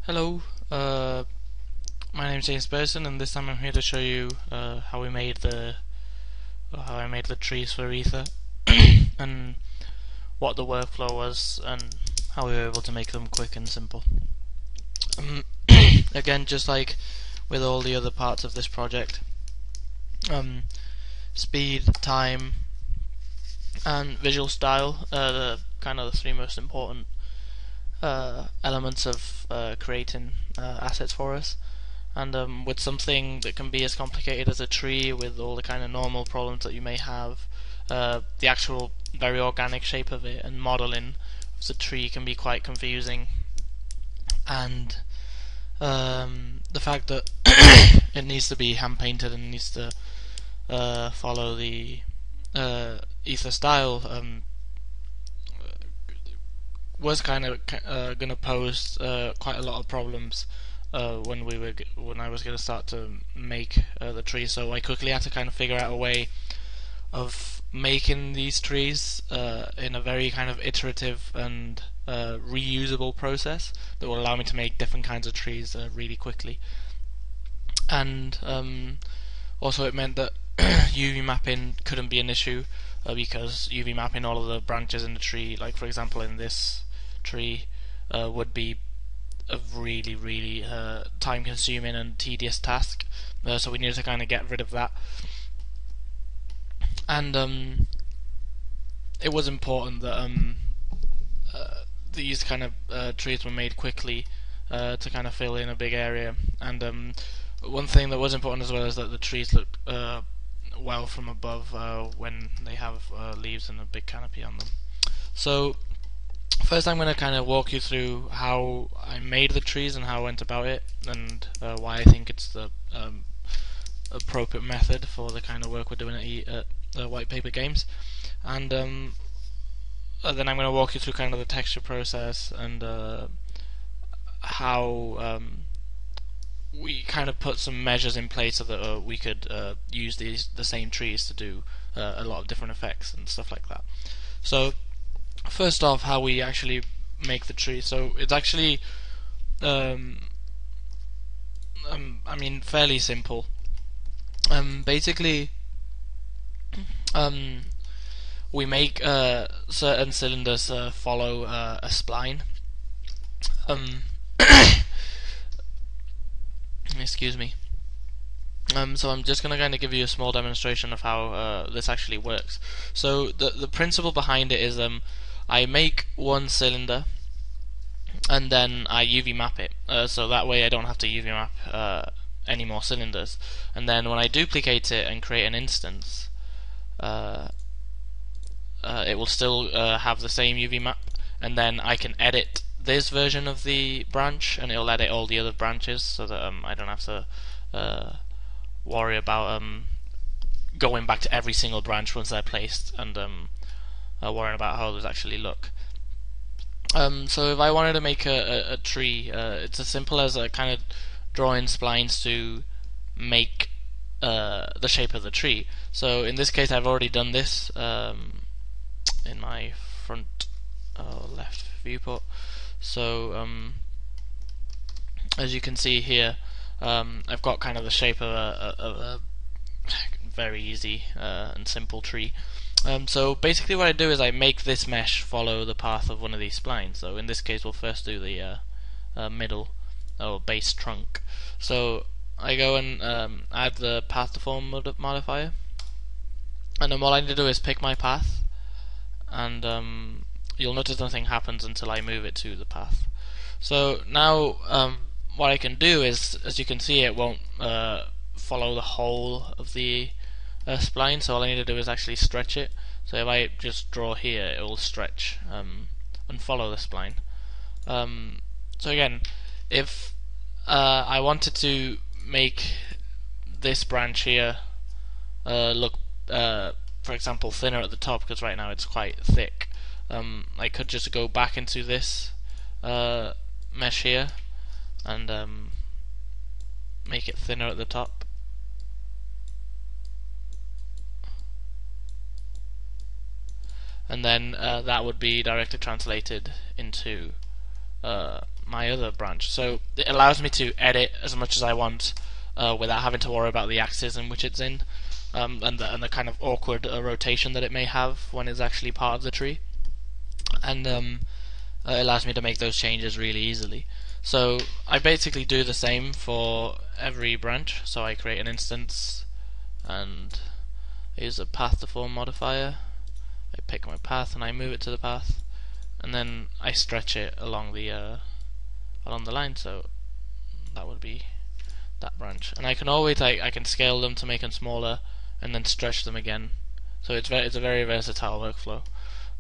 Hello, my name is James Burson, and this time I'm here to show you how I made the trees for Ether, and what the workflow was, and how we were able to make them quick and simple. Um, Again, just like with all the other parts of this project, speed, time, and visual style are the three most important elements of creating assets for us. And with something that can be as complicated as a tree, with all the kind of normal problems that you may have, the actual very organic shape of it and modeling of the tree can be quite confusing. And the fact that it needs to be hand painted and needs to follow the Ether style was kind of going to pose quite a lot of problems when I was going to start to make the tree. So I quickly had to kind of figure out a way of making these trees in a very kind of iterative and reusable process that will allow me to make different kinds of trees really quickly. And also it meant that UV mapping couldn't be an issue because UV mapping all of the branches in the tree, like for example in this tree, would be a really time consuming and tedious task, so we needed to kind of get rid of that. And it was important that these kind of trees were made quickly to kind of fill in a big area. And one thing that was important as well is that the trees look well from above when they have leaves and a big canopy on them. So first I'm going to kind of walk you through how I made the trees and how I went about it, and why I think it's the appropriate method for the kind of work we're doing at White Paper Games. And then I'm going to walk you through kind of the texture process and how we kind of put some measures in place so that we could use the same trees to do a lot of different effects and stuff like that. So first off, how we actually make the tree. So it's actually I mean fairly simple. Basically we make certain cylinders follow a spline. Excuse me. So I'm just going to kind of give you a small demonstration of how this actually works. So the principle behind it is I make one cylinder and then I UV map it, so that way I don't have to UV map any more cylinders. And then when I duplicate it and create an instance, it will still have the same UV map, and then I can edit this version of the branch and it'll edit all the other branches, so that I don't have to worry about going back to every single branch once they're placed and worrying about how those actually look. So if I wanted to make a tree, it's as simple as kind of drawing splines to make the shape of the tree. So in this case I've already done this in my front left viewport. So as you can see here, I've got kind of the shape of a very easy and simple tree. So basically what I do is I make this mesh follow the path of one of these splines. So in this case we'll first do the middle or base trunk. So I go and add the path deform modifier, and then all I need to do is pick my path, and you'll notice nothing happens until I move it to the path. So now what I can do is, as you can see, it won't follow the whole of the spline, so all I need to do is actually stretch it. So if I just draw here, it will stretch and follow the spline. So again, if I wanted to make this branch here look, for example, thinner at the top, because right now it's quite thick, I could just go back into this mesh here and make it thinner at the top. And then that would be directly translated into my other branch. So it allows me to edit as much as I want without having to worry about the axis in which it's in, and the kind of awkward rotation that it may have when it's actually part of the tree. And it allows me to make those changes really easily. So I basically do the same for every branch. So I create an instance and I use a path to form modifier. I pick my path and I move it to the path, and then I stretch it along the line. So that would be that branch. And I can always I can scale them to make them smaller and then stretch them again. So it's a very versatile workflow.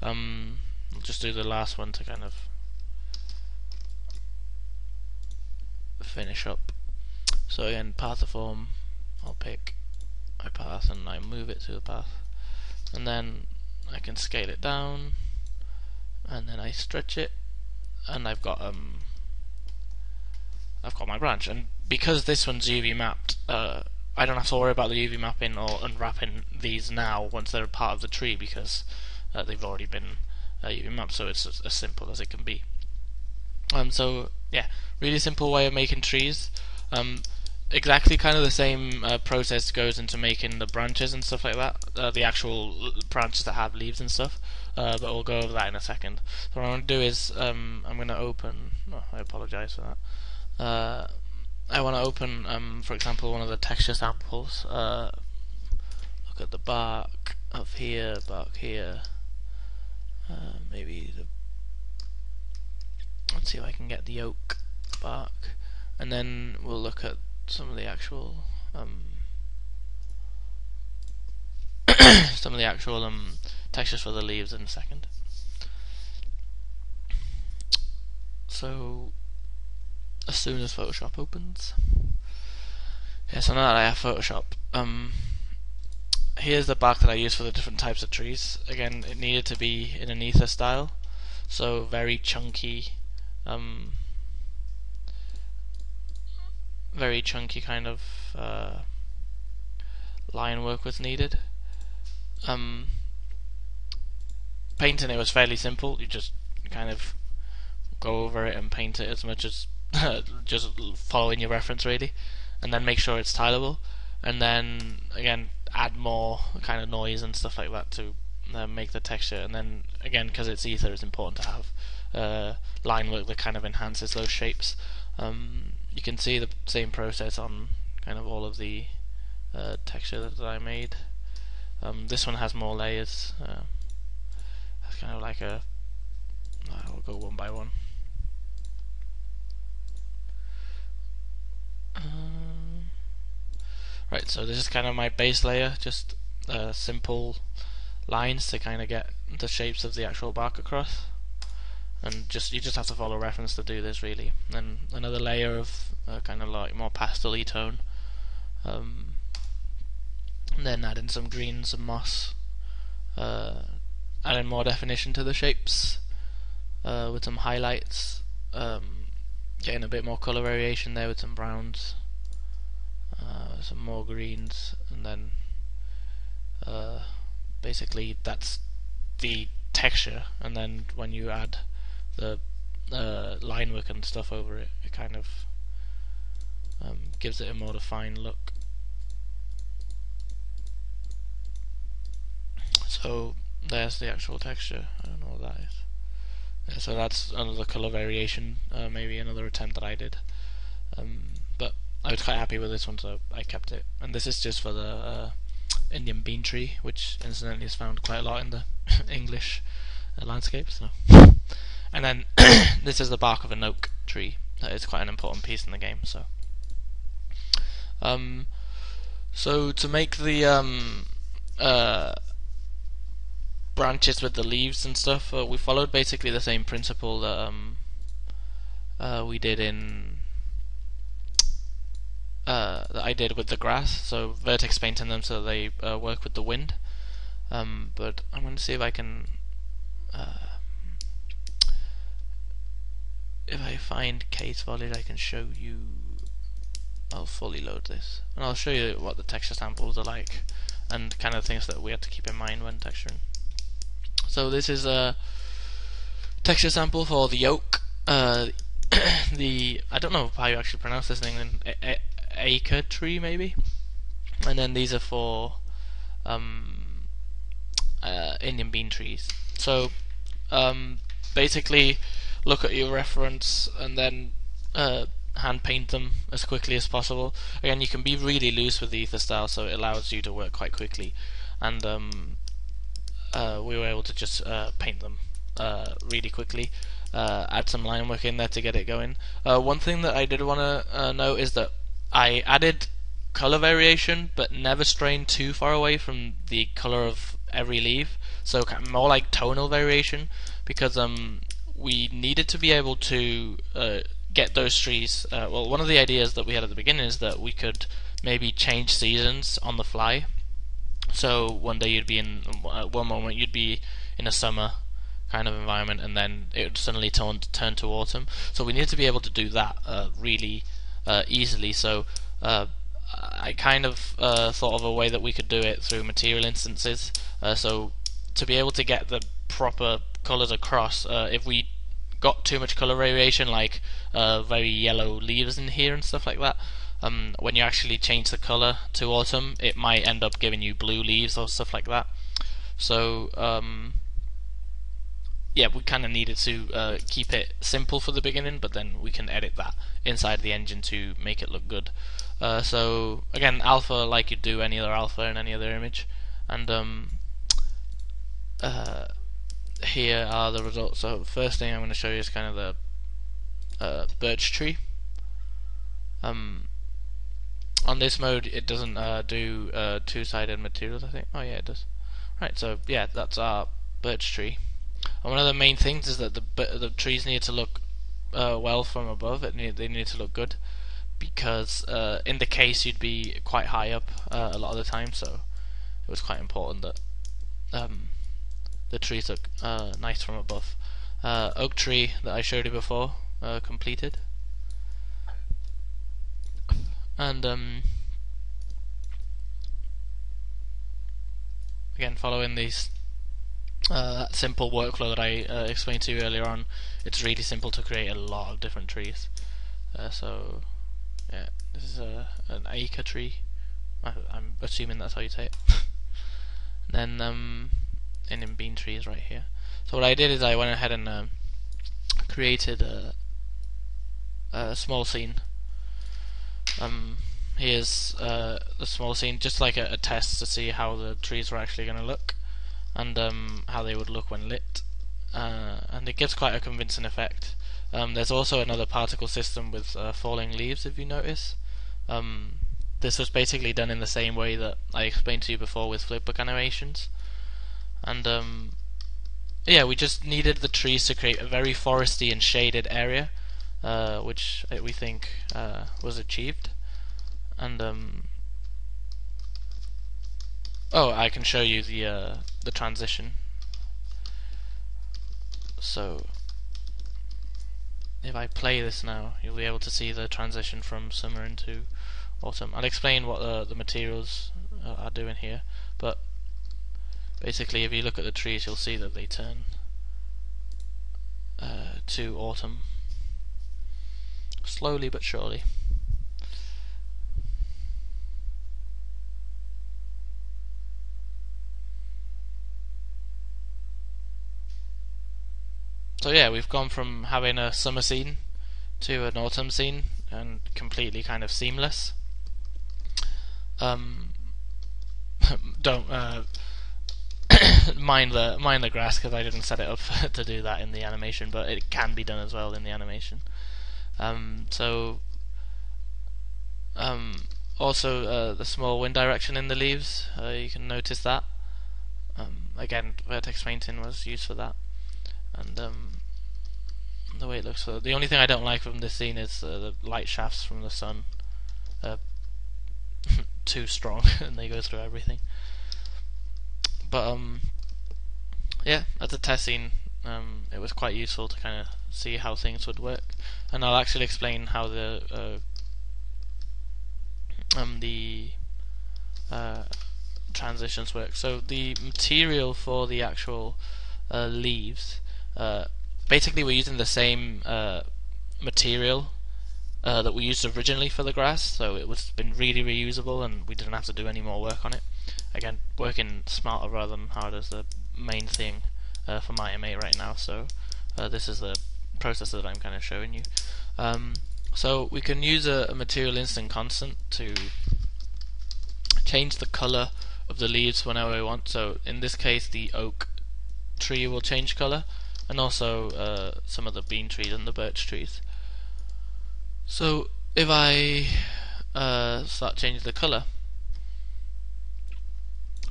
I'll just do the last one to kind of finish up. So again, path to form, I'll pick my path and I move it to the path, and then I can scale it down, and then I stretch it, and I've got my branch. And because this one's UV mapped, I don't have to worry about the UV mapping or unwrapping these now once they're part of the tree, because they've already been UV mapped. So it's as simple as it can be. So yeah, really simple way of making trees. Exactly kind of the same process goes into making the branches and stuff like that, the actual branches that have leaves and stuff, but we'll go over that in a second. So what I'm going to do is I'm going to open, I apologize for that, I want to open for example one of the texture samples. Look at the bark of here, bark here, maybe let's see if I can get the oak bark, and then we'll look at some of the actual textures for the leaves in a second. So as soon as Photoshop opens, so now that I have Photoshop, here's the bark that I use for the different types of trees. Again, it needed to be in an ether style, so very chunky, kind of line work was needed. Painting it was fairly simple. You just kind of go over it and paint it as much as just following your reference really, and then make sure it's tileable, and then again add more kind of noise and stuff like that to make the texture. And then again, because it's ether, it's important to have line work that kind of enhances those shapes. You can see the same process on kind of all of the texture that I made. This one has more layers. It's kind of like a, I'll go one by one. Right, so this is kind of my base layer, just simple lines to kind of get the shapes of the actual bark across. And you just have to follow reference to do this really. Then another layer of kind of like more pastel-y tone, and then add in some green, some moss, adding more definition to the shapes with some highlights, getting a bit more colour variation there with some browns, some more greens, and then basically that's the texture. And then when you add the line work and stuff over it, it kind of gives it a more defined look. So there's the actual texture. I don't know what that is. Yeah, so that's another colour variation, maybe another attempt that I did. But I was quite happy with this one, so I kept it. And this is just for the Indian bean tree, which incidentally is found quite a lot in the English landscape. So. And then this is the bark of an oak tree. That is quite an important piece in the game. So, so to make the branches with the leaves and stuff, we followed basically the same principle that we did in that I did with the grass. So vertex painting them so they work with the wind. But I'm going to see if I can. If I find case footage, I can show you. I'll fully load this, and I'll show you what the texture samples are like, and kind of things that we have to keep in mind when texturing. So this is a texture sample for the oak. the I don't know how you actually pronounce this thing. Acre tree maybe, and then these are for Indian bean trees. So basically, look at your reference and then hand paint them as quickly as possible. Again, you can be really loose with the ether style, so it allows you to work quite quickly. And we were able to just paint them really quickly. Add some line work in there to get it going. One thing that I did want to note is that I added color variation, but never strayed too far away from the color of every leaf. So more like tonal variation, because we needed to be able to get those trees. Well, one of the ideas that we had at the beginning is that we could maybe change seasons on the fly. So one day you'd be in one moment you'd be in a summer kind of environment, and then it would suddenly turn to autumn. So we need to be able to do that really easily. So I kind of thought of a way that we could do it through material instances. So to be able to get the proper colors across, if we got too much color variation, like very yellow leaves in here and stuff like that, when you actually change the color to autumn, it might end up giving you blue leaves or stuff like that. So yeah, we kind of needed to keep it simple for the beginning, but then we can edit that inside the engine to make it look good. So again, alpha like you do any other alpha in any other image, and here are the results. So first thing I'm going to show you is kind of the birch tree. On this mode it doesn't do two-sided materials, I think. Oh yeah, it does. Right, so yeah, that's our birch tree. And one of the main things is that the trees need to look well from above. They need to look good, because in the case you'd be quite high up a lot of the time, so it was quite important that the trees look nice from above. Oak tree that I showed you before, completed. And again, following these that simple workflow that I explained to you earlier on, it's really simple to create a lot of different trees. So yeah, this is an acre tree. I'm assuming that's how you say it. And then Indian bean trees right here. So what I did is I went ahead and created a small scene. Here's the small scene, just like a test to see how the trees were actually going to look, and how they would look when lit, and it gives quite a convincing effect. There's also another particle system with falling leaves, if you notice. This was basically done in the same way that I explained to you before with flipbook animations, and yeah, we just needed the trees to create a very foresty and shaded area, which we think was achieved. And oh, I can show you the transition. So if I play this now, you'll be able to see the transition from summer into autumn. I'll explain what the materials are doing here, but basically if you look at the trees, you'll see that they turn to autumn, slowly but surely. So yeah, we've gone from having a summer scene to an autumn scene, and completely kind of seamless. Don't mind the grass, because I didn't set it up to do that in the animation, but it can be done as well in the animation. Also the small wind direction in the leaves, you can notice that. Again, vertex painting was used for that, and the way it looks. So the only thing I don't like from this scene is the light shafts from the sun. Too strong, and they go through everything. But yeah, as a test scene, it was quite useful to kind of see how things would work, and I'll actually explain how the transitions work. So the material for the actual leaves, basically we're using the same material that we used originally for the grass, so it was been really reusable and we didn't have to do any more work on it. Again, working smarter rather than harder is the main thing for my MA right now, so this is the process that I'm kind of showing you. So we can use a material instant constant to change the color of the leaves whenever we want. So in this case the oak tree will change color, and also some of the bean trees and the birch trees. So if I start changing the color,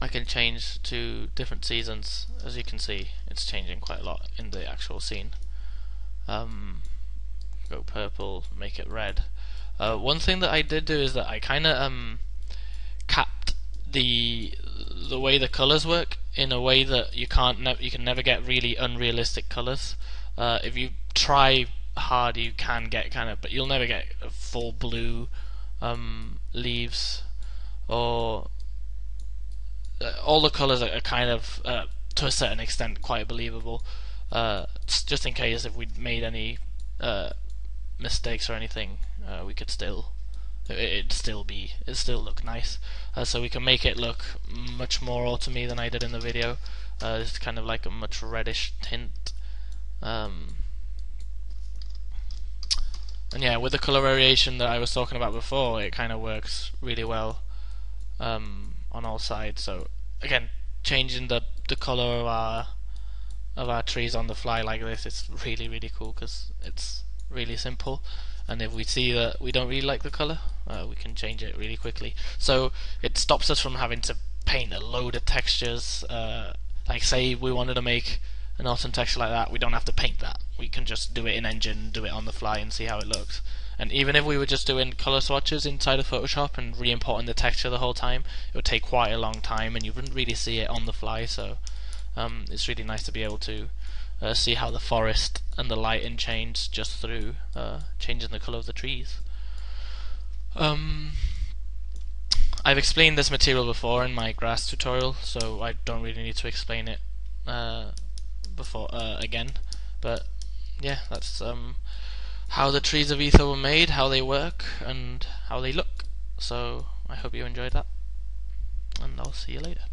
I can change to different seasons. As you can see, it's changing quite a lot in the actual scene. Go purple, make it red. One thing that I did do is that I kind of capped the way the colors work in a way that you can never get really unrealistic colors. If you try hard, you can get but you'll never get full blue leaves, or all the colors are kind of to a certain extent quite believable. Just in case if we made any mistakes or anything, we could it'd still look nice. So we can make it look much more autumny than I did in the video. It's kind of like a much reddish tint. And yeah, with the color variation that I was talking about before, it kind of works really well on all sides. So again, changing the color of our trees on the fly like this, it's really cool because it's really simple. And if we see that we don't really like the color, we can change it really quickly. So it stops us from having to paint a load of textures. Like say we wanted to make an autumn texture like that, we don't have to paint that. We can just do it in Engine, do it on the fly and see how it looks. And even if we were just doing color swatches inside of Photoshop and re-importing the texture the whole time, it would take quite a long time and you wouldn't really see it on the fly. So it's really nice to be able to see how the forest and the lighting change just through changing the color of the trees. I've explained this material before in my grass tutorial, so I don't really need to explain it again. But yeah, that's how the trees of Ether were made, how they work, and how they look. So I hope you enjoyed that, and I'll see you later.